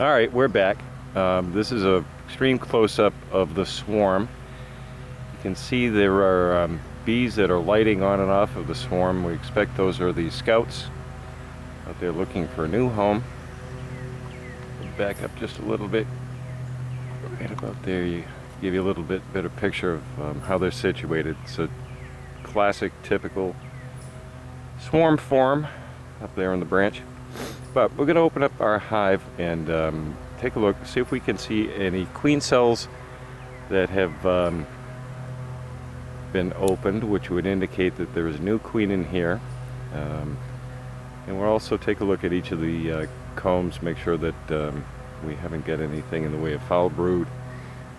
All right, we're back. This is a extreme close-up of the swarm. You can see there are bees that are lighting on and off of the swarm. We expect those are the scouts out there looking for a new home. Back up just a little bit. Right about there, you give you a little bit better picture of how they're situated. It's a classic, typical swarm form up there on the branch. But we're going to open up our hive and take a look, see if we can see any queen cells that have been opened, which would indicate that there is a new queen in here. And we'll also take a look at each of the combs, make sure that we haven't got anything in the way of foul brood,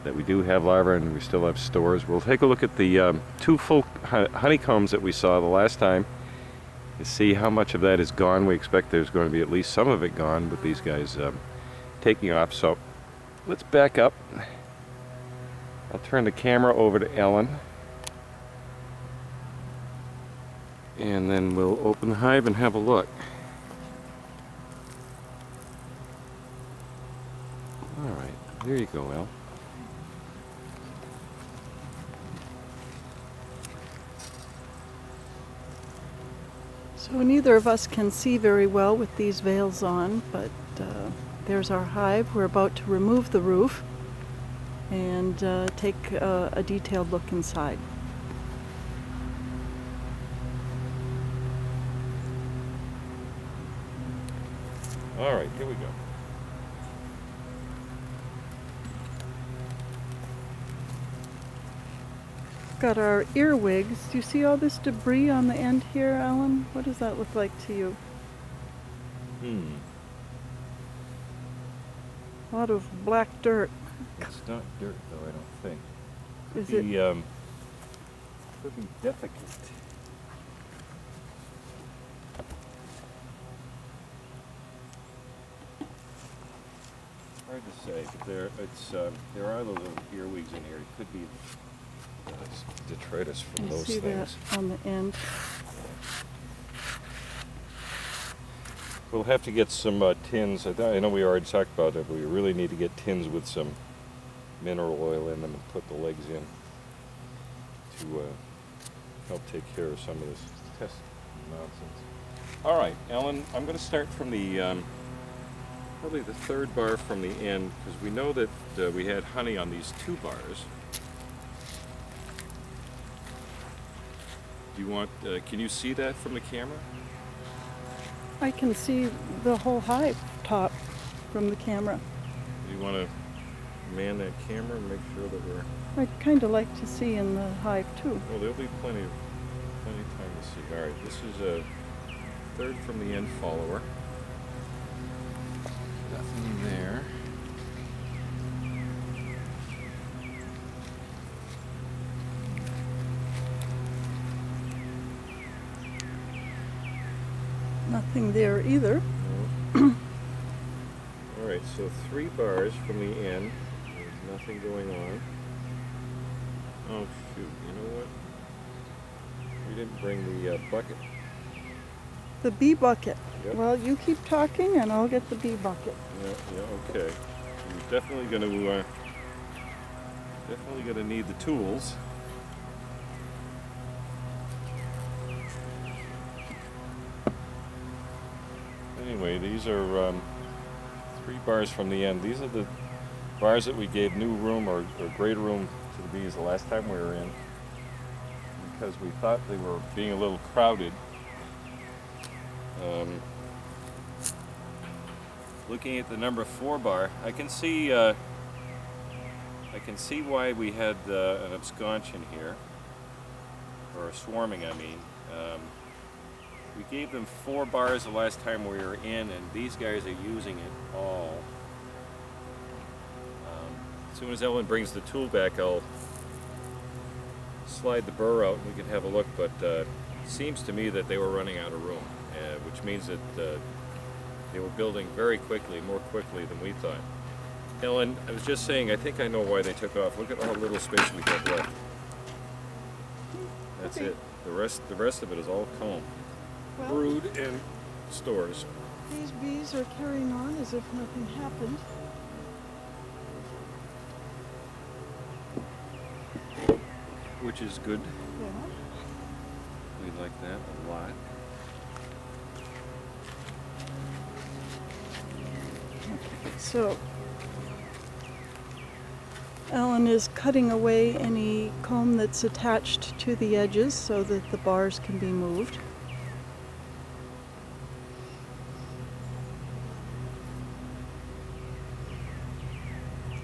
that we do have larvae and we still have stores. We'll take a look at the two full honeycombs that we saw the last time to see how much of that is gone. We expect there's going to be at least some of it gone with these guys taking off. So let's back up. I'll turn the camera over to Ellen, and then we'll open the hive and have a look. All right, there you go, Elle. So neither of us can see very well with these veils on, but there's our hive. We're about to remove the roof and take a detailed look inside. All right, here we go. Got our earwigs. Do you see all this debris on the end here, Alan? What does that look like to you? A lot of black dirt. It's not dirt, though, I don't think. Is Could be defecate. Hard to say, but there are those little earwigs in here. It could be detritus from You those see things. that on the end? We'll have to get some tins. I know we already talked about it, but we really need to get tins with some mineral oil in them and put the legs in to help take care of some of this test nonsense. All right, Ellen, I'm going to start from the probably the third bar from the end, because we know that we had honey on these two bars. Do you want? Can you see that from the camera? I can see the whole hive top from the camera. Do you want to man that camera and make sure that we're... I'd kind of like to see in the hive too. Well, there'll be plenty of time to see. All right, this is a third from the end follower. Nothing there. Nothing there either. No. All right, so 3 bars from the end. There's nothing going on. Oh shoot! You know what? We didn't bring the bucket. The bee bucket. Yep. Well, you keep talking and I'll get the bee bucket. Yeah, okay. You're definitely gonna need the tools. Anyway, these are 3 bars from the end. These are the bars that we gave new room or greater room to the bees the last time we were in, because we thought they were being a little crowded. Looking at the number 4 bar, I can see why we had an absconsion here, or swarming, I mean. We gave them 4 bars the last time we were in, and these guys are using it all. As soon as Ellen brings the tool back, I'll slide the burr out and we can have a look, but it seems to me that they were running out of room, which means that they were building very quickly, more quickly than we thought. Ellen, I was just saying, I think I know why they took off. Look at all the little space we have left. That's Okay. it. The rest of it is all comb. Well, Brood and stores. These bees are carrying on as if nothing happened. Which is good. Yeah. We like that a lot. So Alan is cutting away any comb that's attached to the edges so that the bars can be moved.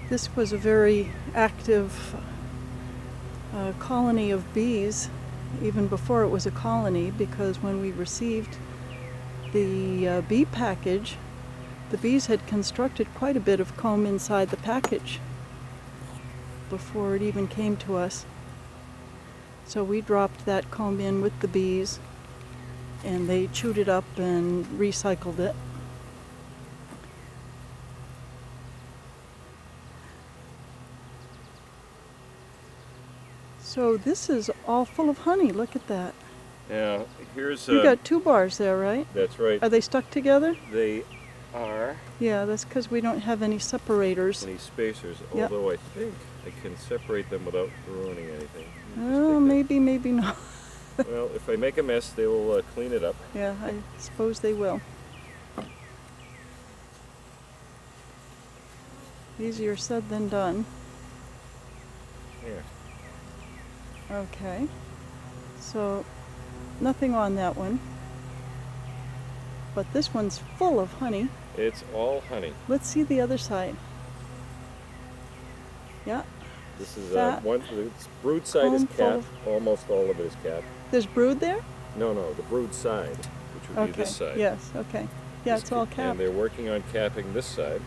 This was a very active colony of bees even before it was a colony, because when we received the bee package, the bees had constructed quite a bit of comb inside the package before it even came to us. So we dropped that comb in with the bees and they chewed it up and recycled it. So this is all full of honey. Look at that. Now, here's You got 2 bars there, right? That's right. Are they stuck together? They are. Yeah, that's because we don't have any separators. Any spacers, Yep. although I think I can separate them without ruining anything. Oh, maybe, maybe not. Well, if I make a mess, they will clean it up. Yeah, I suppose they will. Easier said than done. Here. Okay. So, nothing on that one. But this one's full of honey. It's all honey. Let's see the other side. Yeah. This is Fat one. The brood side is comb full capped. Almost all of it is capped. There's brood there? No, the brood side, which would be Okay. this side. Yes, okay. Yeah, This it's all ca- capped. And they're working on capping this side.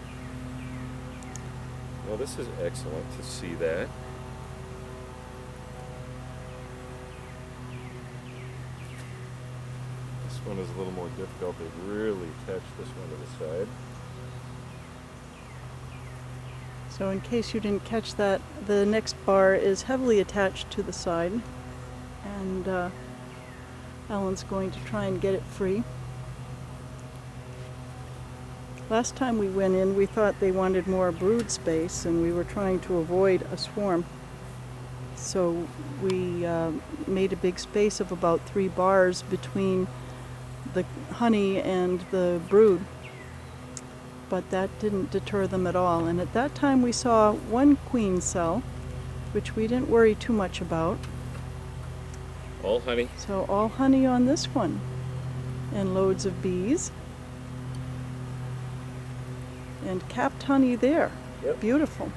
Well, this is excellent to see that. This one is a little more difficult. They've really attached this one to the side. So in case you didn't catch that, the next bar is heavily attached to the side. And Alan's going to try and get it free. Last time we went in, we thought they wanted more brood space, and we were trying to avoid a swarm. So we made a big space of about 3 bars between the honey and the brood. But that didn't deter them at all. And at that time we saw 1 queen cell, which we didn't worry too much about. All honey. So all honey on this one, and loads of bees. And capped honey there. Yep. Beautiful.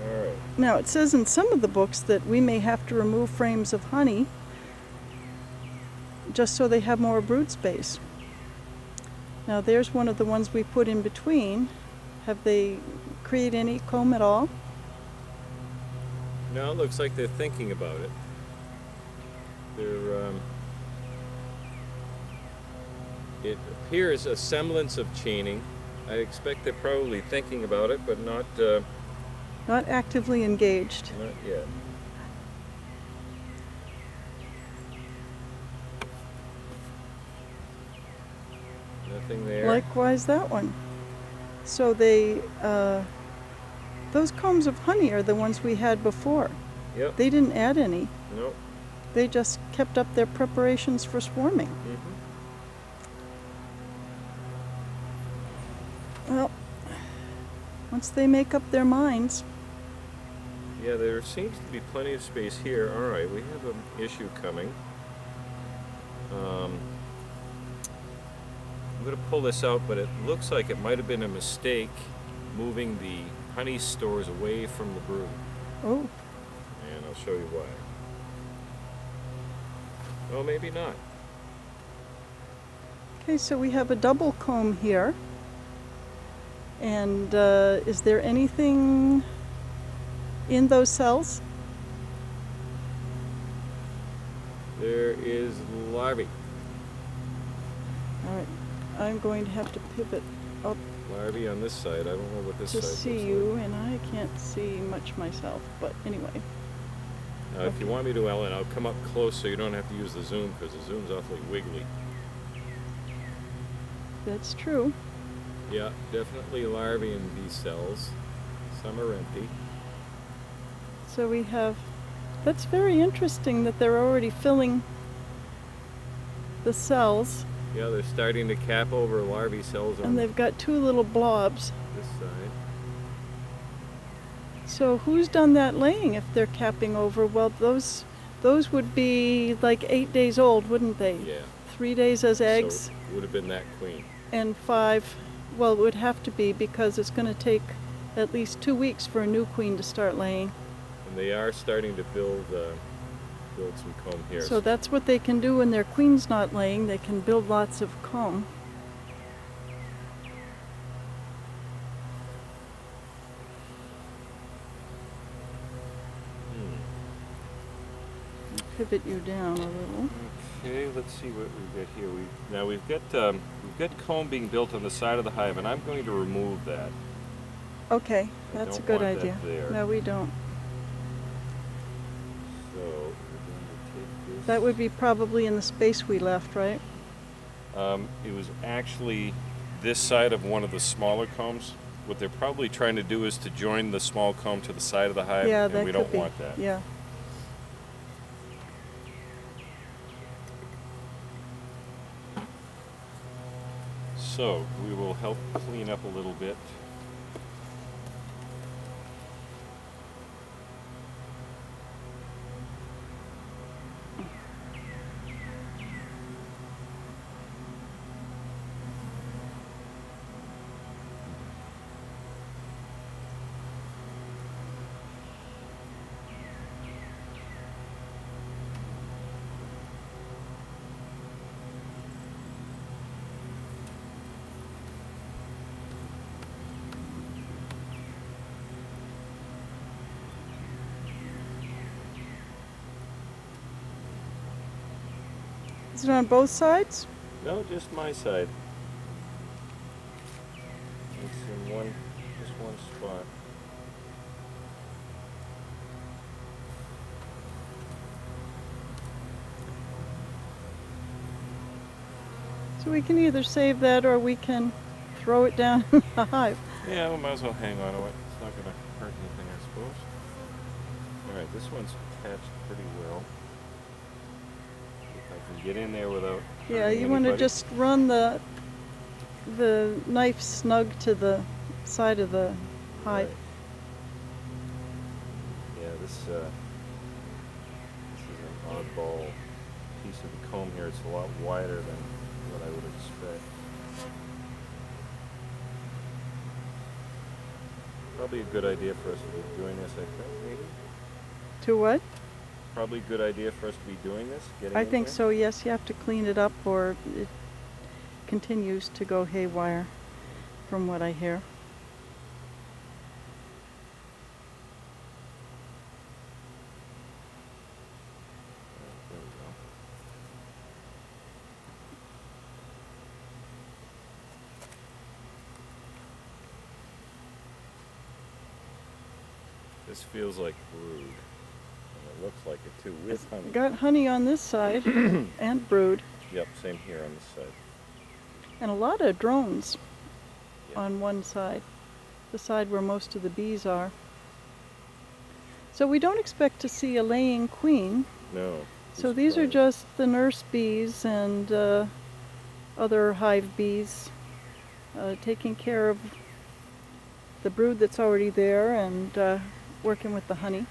All right. Now it says in some of the books that we may have to remove frames of honey just so they have more brood space. Now there's one of the ones we put in between. Have they created any comb at all? No, it looks like they're thinking about it. They're it appears a semblance of chaining. I expect they're probably thinking about it, but not Not actively engaged. not yet. Nothing there. Likewise that one. So they, those combs of honey are the ones we had before. Yep. They didn't add any. Nope. They just kept up their preparations for swarming. Mm-hmm. Well, once they make up their minds. Yeah, there seems to be plenty of space here. All right, we have an issue coming. I'm going to pull this out, but it looks like it might have been a mistake moving the honey stores away from the brood. Oh, And I'll show you why. Oh, maybe not. okay, so we have a double comb here. And is there anything in those cells? There is larvae. All right, I'm going to have to pivot up Larvae on this side. I don't know what this to side see looks you, and I can't see much myself, but anyway. Now, if you want me to, Ellen, I'll come up close so you don't have to use the zoom, because the zoom's awfully wiggly. That's true. Yeah, definitely larvae in these cells. Some are empty. So we have, that's very interesting that they're already filling the cells, Yeah, they're starting to cap over larvae cells on and they've got two little blobs. this side. So who's done that laying if they're capping over? Well, those would be like 8 days old, wouldn't they? Yeah. 3 days as eggs, So it would have been that queen. and 5, well, it would have to be because it's going to take at least 2 weeks for a new queen to start laying. And they are starting to build some comb here. So that's what they can do when their queen's not laying. They can build lots of comb. Pivot you down a little. Okay, let's see what we've got here. We've got comb being built on the side of the hive, and I'm going to remove that. Okay, I that's a don't good want that idea. there. No, we don't. So we're going to take this. That would be probably in the space we left, right? It was actually this side of one of the smaller combs. What they're probably trying to do is to join the small comb to the side of the hive, Yeah, and that we could don't be. want that. Yeah. So we will help clean up a little bit. Is it on both sides? No, just my side. It's in just one spot. So we can either save that or we can throw it down in the hive. Yeah, we might as well hang on to it. It's not going to hurt anything, I suppose. Alright, this one's attached pretty well. If I can get in there without Yeah, hurting you want to anybody. just run the knife snug to the side of the hive. Right. Yeah, this is an oddball piece of the comb here. It's a lot wider than what I would expect. Probably a good idea for us to be doing this, I think, maybe? To what? Probably a good idea for us to be doing this, getting I in think there. so, yes. You have to clean it up or it continues to go haywire, from what I hear. There we go. This feels like brood, and it looks like it too, with honey. Got honey on this side and brood, Yep, same here on this side. and a lot of drones Yep. on one side, the side where most of the bees are. So we don't expect to see a laying queen. No. So it's these are fine. just the nurse bees and other hive bees taking care of the brood that's already there and working with the honey.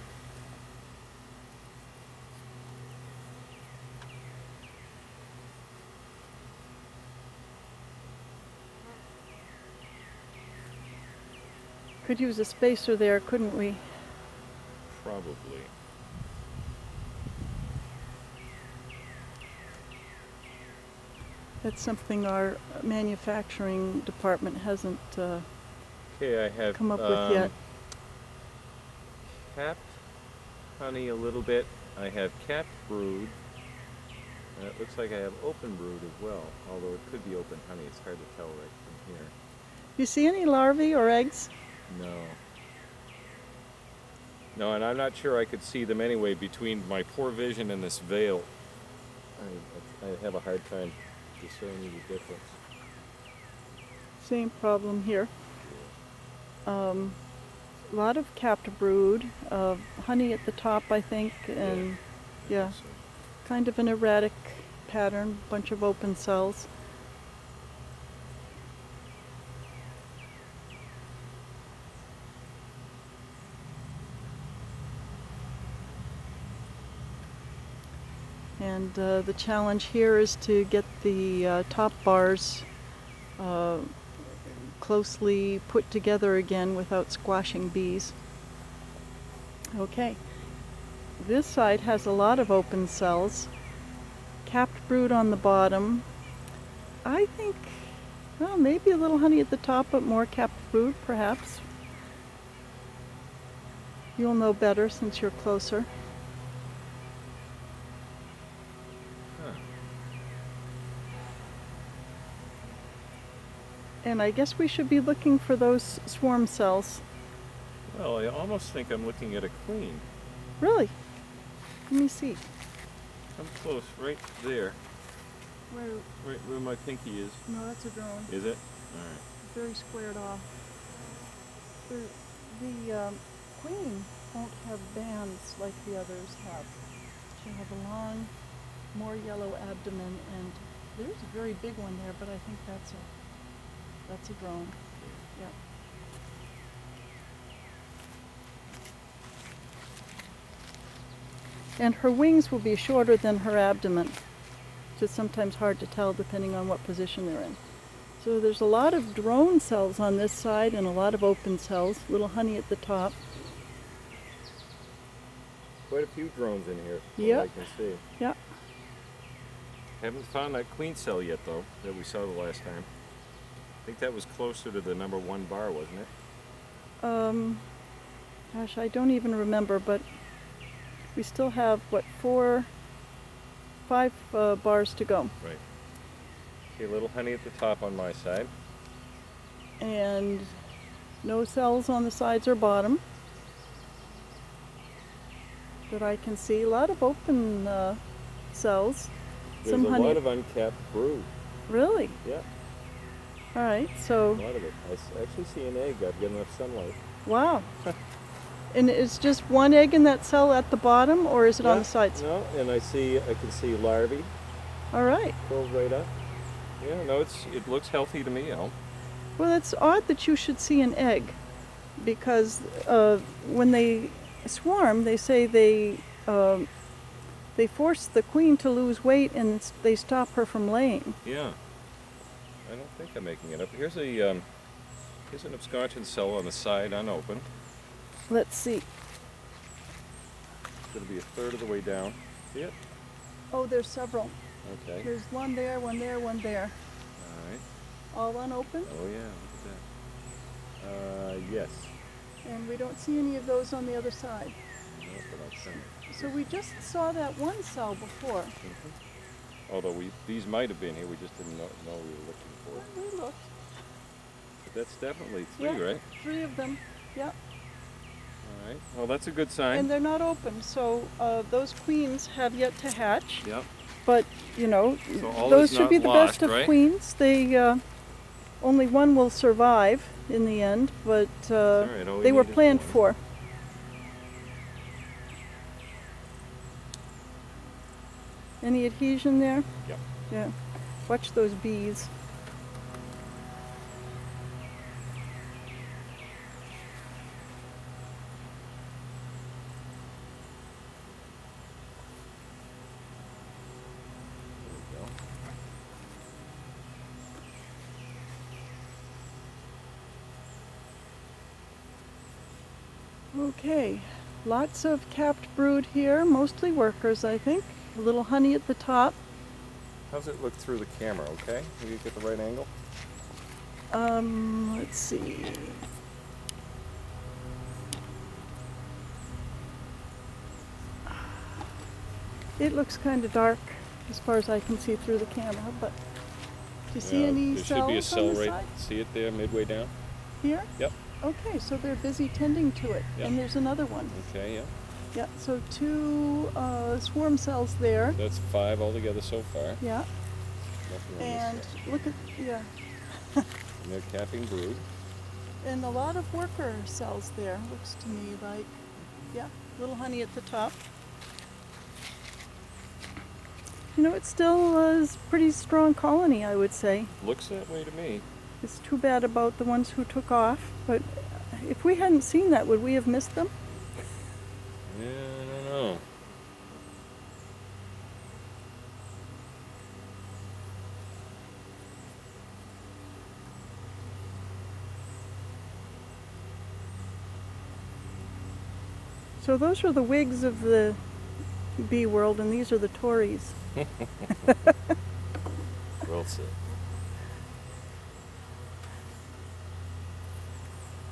Could use a spacer there, couldn't we? Probably. That's something our manufacturing department hasn't Okay, I have come up with yet. capped honey a little bit. I have capped brood. And it looks like I have open brood as well, although it could be open honey. It's hard to tell right from here. You see any larvae or eggs? No. No, and I'm not sure I could see them anyway between my poor vision and this veil. I have a hard time discerning the difference. Same problem here. A lot of capped brood, honey at the top, I think, and yeah, So, kind of an erratic pattern, bunch of open cells. And the challenge here is to get the top bars closely put together again without squashing bees. Okay, this side has a lot of open cells, capped brood on the bottom. I think, well, maybe a little honey at the top, but more capped brood, perhaps. You'll know better since you're closer. huh. And I guess we should be looking for those swarm cells. Well, I almost think I'm looking at a queen. Really? Let me see. I'm close, right there, Where? right where my pinky is. No, that's a drone. Is it? All right. Very squared off. The queen won't have bands like the others have. She'll have a long, more yellow abdomen, and there's a very big one there, but I think that's a drone. Yeah. And her wings will be shorter than her abdomen. Just sometimes hard to tell depending on what position they're in. So there's a lot of drone cells on this side and a lot of open cells, little honey at the top. Quite a few drones in here, from Yep. what I can see. Yeah. Haven't found that queen cell yet, though, that we saw the last time. I think that was closer to the number 1 bar, wasn't it? Gosh, I don't even remember, but we still have, what, 5 bars to go. Right. See a little honey at the top on my side. And no cells on the sides or bottom that I can see. A lot of open cells. There's Some a honey. lot of uncapped brood. Really? Yeah, All right, a so, lot of it. Actually see an egg. I've got enough sunlight. wow. And it's just one egg in that cell at the bottom, or is it on Yeah, the sides? No, and I can see larvae All right. curled right up. Yeah, no, it looks healthy to me, Al. Well, it's odd that you should see an egg, because when they swarm, they say they force the queen to lose weight and they stop her from laying. Yeah. I don't think I'm making it up. Here's an absconsion cell on the side, unopened. Let's see. It's going to be a third of the way down. See it? Oh, there's several. Okay. There's one there, one there, one there. All right. All unopened, Oh yeah, look at that. Yes. and we don't see any of those on the other side. No, but I'll send it. So we just saw that one cell before. Although these might have been here, we just didn't know we were looking for it. We looked. But that's definitely 3, Yeah, right? 3 of them. Yeah. All right. Well, that's a good sign. And they're not open, so those queens have yet to hatch. Yep. But, you know, So all those is should not be the lost, best of right? queens. They only one will survive in the end, but all right, all we they were need is planned one. for. Any adhesion there? Yep. Yeah. Watch those bees. There we go. Okay, lots of capped brood here, mostly workers, I think. A little honey at the top. How's it look through the camera? Okay. Will you get the right angle? Let's see. It looks kind of dark as far as I can see through the camera, but do you see any there cells should be a on cell the right. side? See it there, midway down. Here? Yep. Okay, so they're busy tending to it. Yeah. And there's another one. Okay, yeah. Yeah, so two swarm cells there. That's 5 altogether so far. Yeah, Nothing on and this side. look at, yeah, And they're capping brood. and a lot of worker cells there, looks to me like. Yeah, little honey at the top. You know, it still is a pretty strong colony, I would say. Looks that way to me. It's too bad about the ones who took off, but if we hadn't seen that, would we have missed them? Yeah, I don't know. So those are the Whigs of the bee world, and these are the Tories. Well said.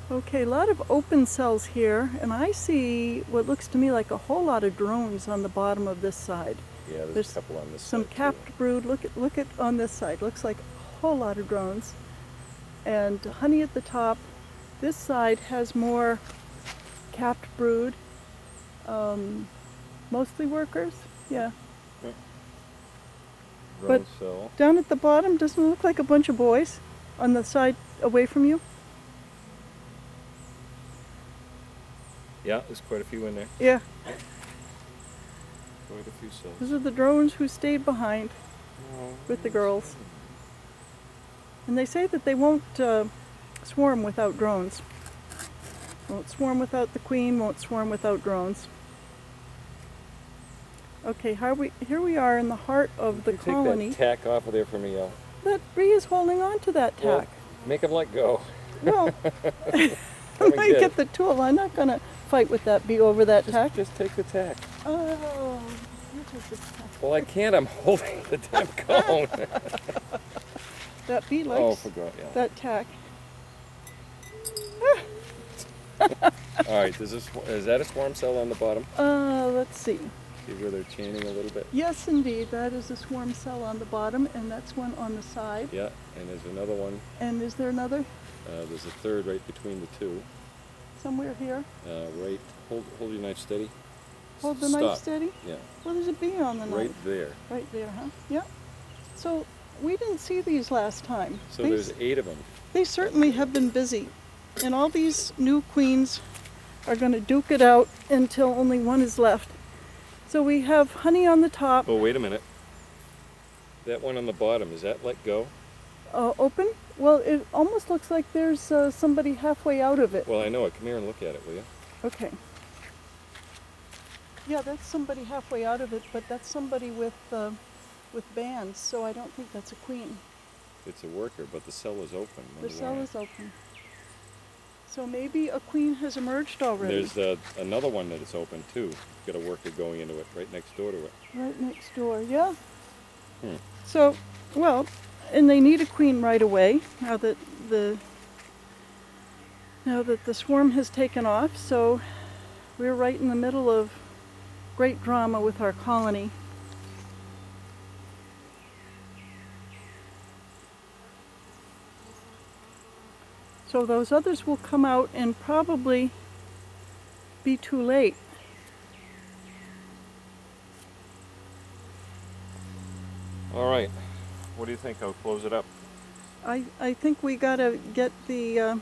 Okay, a lot of open cells here, and I see what looks to me like a whole lot of drones on the bottom of this side. Yeah, there's There's a couple on this Some side. capped brood. Look at on this side. Looks like a whole lot of drones, and honey at the top. This side has more capped brood. Mostly workers. Yeah. Drone cell. Down at the bottom, doesn't it look like a bunch of boys on the side away from you? Yeah, there's quite a few in there. Yeah. Quite a few cells. Those are the drones who stayed behind with the girls. And they say that they won't swarm without drones. Won't swarm without the queen, won't swarm without drones. Okay, here we are in the heart of the colony. Take that tack off of there for me, Al. That bee is holding on to that Well, tack. make him let go. Well, I Let me might get get it. the tool. I'm not going to fight with that bee over that tack. Just take the tack. Oh, you take the tack. Well, I can't. I'm holding the damn cone. That bee likes Oh, forgot. Yeah. that tack. All right. Is that a swarm cell on the bottom? Let's see. See where they're chaining a little bit. Yes, indeed, that is a swarm cell on the bottom, and that's one on the side. Yeah. And there's another one. And is there another There's a third right between the two. somewhere here? Right. Hold your knife steady. Hold the Stop. knife steady. Yeah. Well, there's a bee on the knife. Right there. Right there, huh? Yeah. So we didn't see these last time. So there's 8 of them. They certainly have been busy, and all these new queens are going to duke it out until only one is left. So we have honey on the top, Oh, wait a minute. That one on the bottom, is that let go? open. Well, it almost looks like there's somebody halfway out of it. Well, I know it. Come here and look at it, will you? Okay. Yeah, that's somebody halfway out of it, but that's somebody with bands, so I don't think that's a queen. It's a worker, but the cell is open. The cell is open. So maybe a queen has emerged already. There's another one that is open too. Got a worker going into it right next door to it. Right next door, yeah. Hmm. So, well, and they need a queen right away now that the swarm has taken off. So we're right in the middle of great drama with our colony. So those others will come out and probably be too late. All right. What do you think? I'll close it up. I think we gotta get the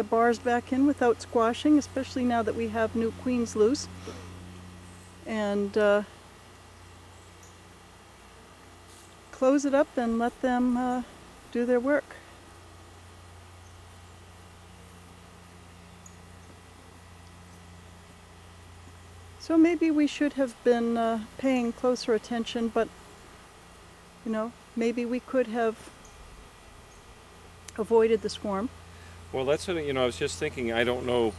bars back in without squashing, especially now that we have new queens loose. And close it up and let them do their work. So maybe we should have been paying closer attention, but you know, maybe we could have avoided the swarm. Well, that's what, I was just thinking. I don't know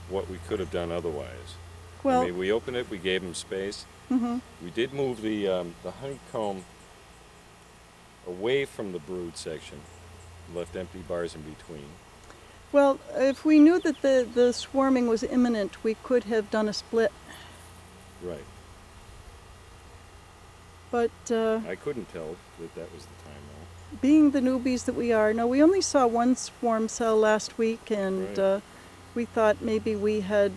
what we could have done otherwise. Well, I mean, we opened it. We gave them space. mhm. We did move the honeycomb away from the brood section. Left empty bars in between. Well, if we knew that the swarming was imminent, we could have done a split. Right. But I couldn't tell that was the time being the newbies that we are, no, we only saw one swarm cell last week, and Right. we thought maybe we had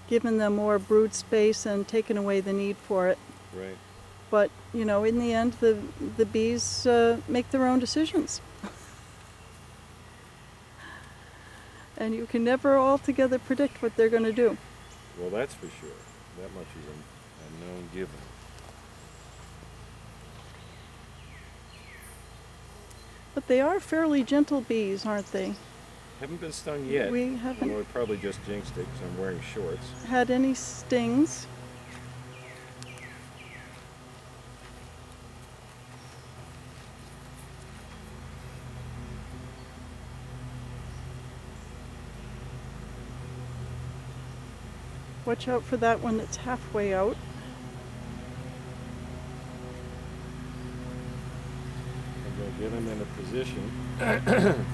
given them more brood space and taken away the need for it. though. Right. But, you know, in the end, the bees make their own decisions. And you can never altogether predict what they're going to do. Well, that's for sure. That much is a known given. But they are fairly gentle bees, aren't they? Haven't been stung yet. We haven't Although I probably just jinxed it because I'm wearing shorts. had any stings. Watch out for that one that's halfway out. I'm going to get him in a position.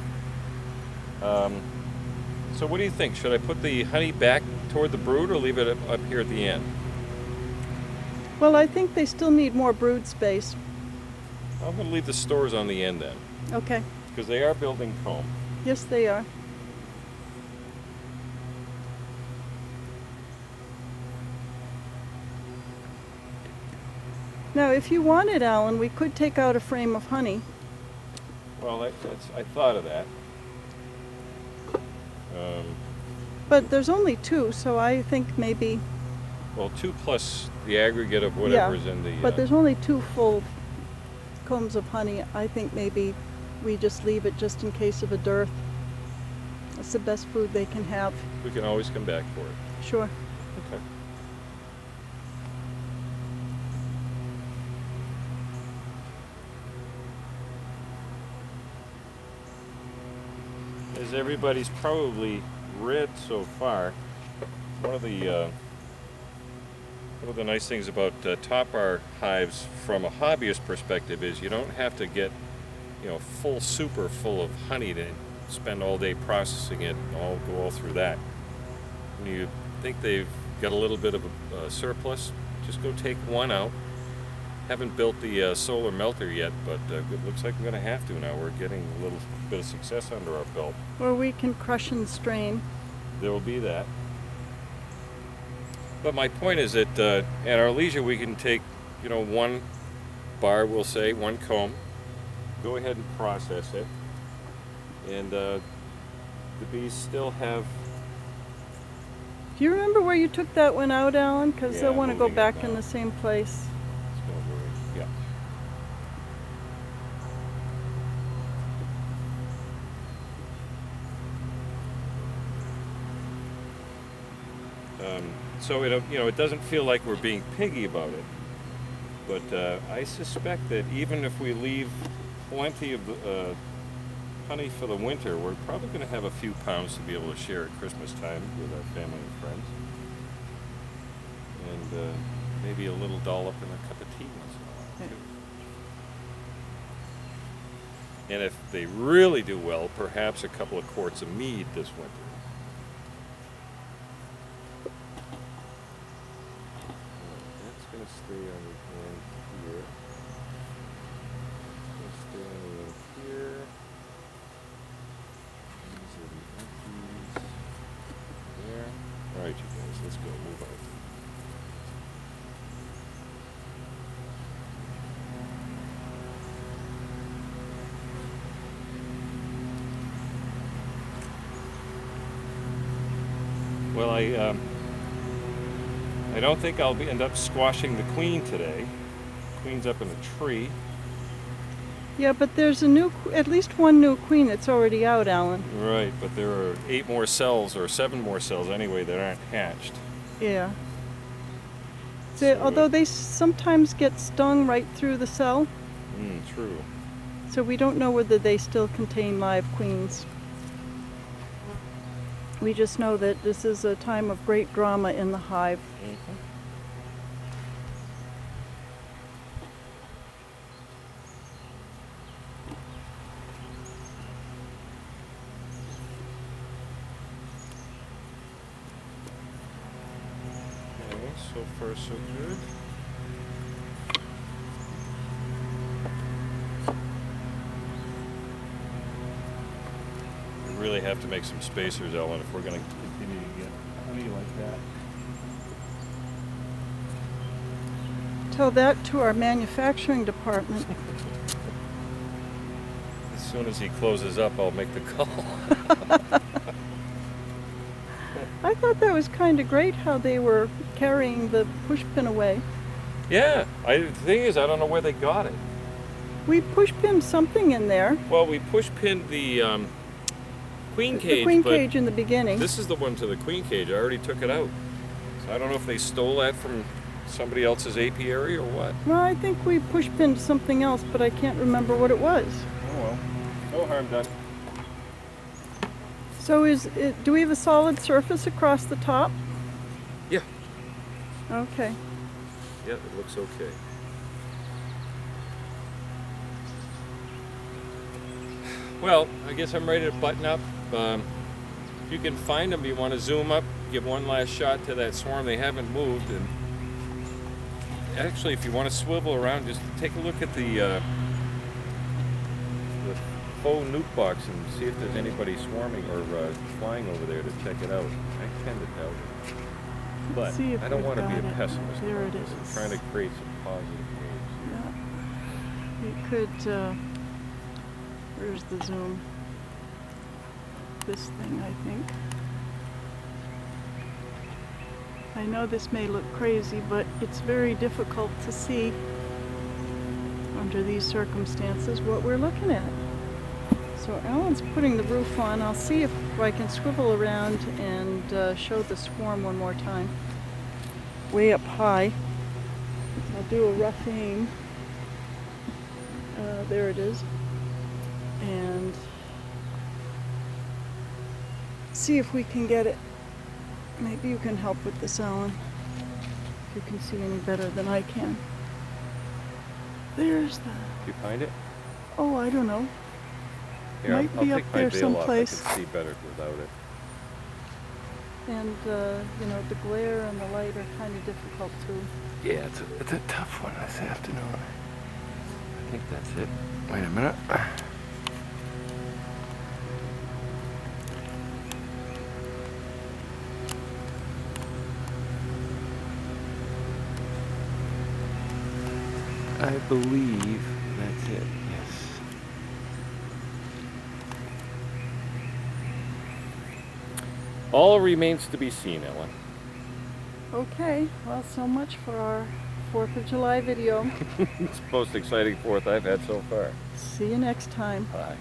So what do you think? Should I put the honey back toward the brood or leave it up here at the end? Well, I think they still need more brood space. I'm going to leave the stores on the end then, Okay. because they are building comb. Yes, they are. Now, if you wanted, Alan, we could take out a frame of honey. Well, I thought of that. But there's only two, so I think maybe... Well, 2 plus the aggregate of whatever's in the... But there's only two full combs of honey. I think maybe we just leave it just in case of a dearth. That's the best food they can have. We can always come back for it. Sure. Okay. As everybody's probably read so far, one of the nice things about top bar hives from a hobbyist perspective is you don't have to get, full super full of honey to spend all day processing it and go all through that. When you think they've got a little bit of a surplus, just go take one out. Haven't built the solar melter yet, but it looks like we're going to have to now. We're getting a little bit of success under our belt. Or we can crush and strain. There will be that. But my point is that at our leisure we can take, one bar, we'll say, one comb, go ahead and process it, and the bees still have... Do you remember where you took that one out, Alan? Because Yeah, they'll want to go moving it back now. in the same place. It's gonna work. Yeah. So it doesn't feel like we're being piggy about it, but I suspect that even if we leave plenty of honey for the winter, we're probably going to have a few pounds to be able to share at Christmas time with our family and friends, and maybe a little dollop in a cup of tea once in a while too. And if they really do well, perhaps a couple of quarts of mead this winter. That's going to stay on the end here. It's going to stay on the end here. These are the empties. There. All right, you guys, let's go. Move on. Well, I don't think I'll end up squashing the queen today. Queen's up in a tree. Yeah, but there's at least one new queen that's already out, Alan. Right, but there are 8 more cells, or 7 more cells anyway, that aren't hatched. Yeah. So Although they sometimes get stung right through the cell, True. so we don't know whether they still contain live queens. We just know that this is a time of great drama in the hive. Mm-hmm. Okay, so far so good. have to make some spacers, Ellen, if we're going to continue to get honey like that. Tell that to our manufacturing department. As soon as he closes up, I'll make the call. I thought that was kind of great how they were carrying the push pin away. Yeah, the thing is, I don't know where they got it. We push pinned something in there. Well, we push pinned the queen cage. The queen but cage in the beginning. this is the one to the queen cage. I already took it out. So I don't know if they stole that from somebody else's apiary or what. Well, I think we push pinned something else, but I can't remember what it was. Oh well, no harm done. So do we have a solid surface across the top? Yeah, Okay. yeah, it looks okay. Well, I guess I'm ready to button up. If you can find them, you want to zoom up, give one last shot to that swarm. They haven't moved, and actually, if you want to swivel around, just take a look at the faux nuke box and see if there's anybody swarming or flying over there to check it out. I tend to doubt it, but See if I don't we've want to be a got it. pessimist. There about it this. I'm is. trying to create some positive waves. Yeah. We could, where's the zoom? This thing, I think. I know this may look crazy, but it's very difficult to see under these circumstances what we're looking at. So Alan's putting the roof on. I'll see if I can swivel around and show the swarm one more time. Way up high. I'll do a rough aim. There it is. And see if we can get it. Maybe you can help with this, Alan. If you can see any better than I can. There's the... Did you find it? Oh, I don't know. Here, Might I'll be take up my there veil someplace. off. I can see better without it. And, you know, the glare and the light are kind of difficult too. Yeah, it's a tough one this afternoon. I think that's it. Wait a minute. I believe that's it, yes. All remains to be seen, Ellen. Okay, well, so much for our 4th of July video. It's the most exciting 4th I've had so far. See you next time. Bye.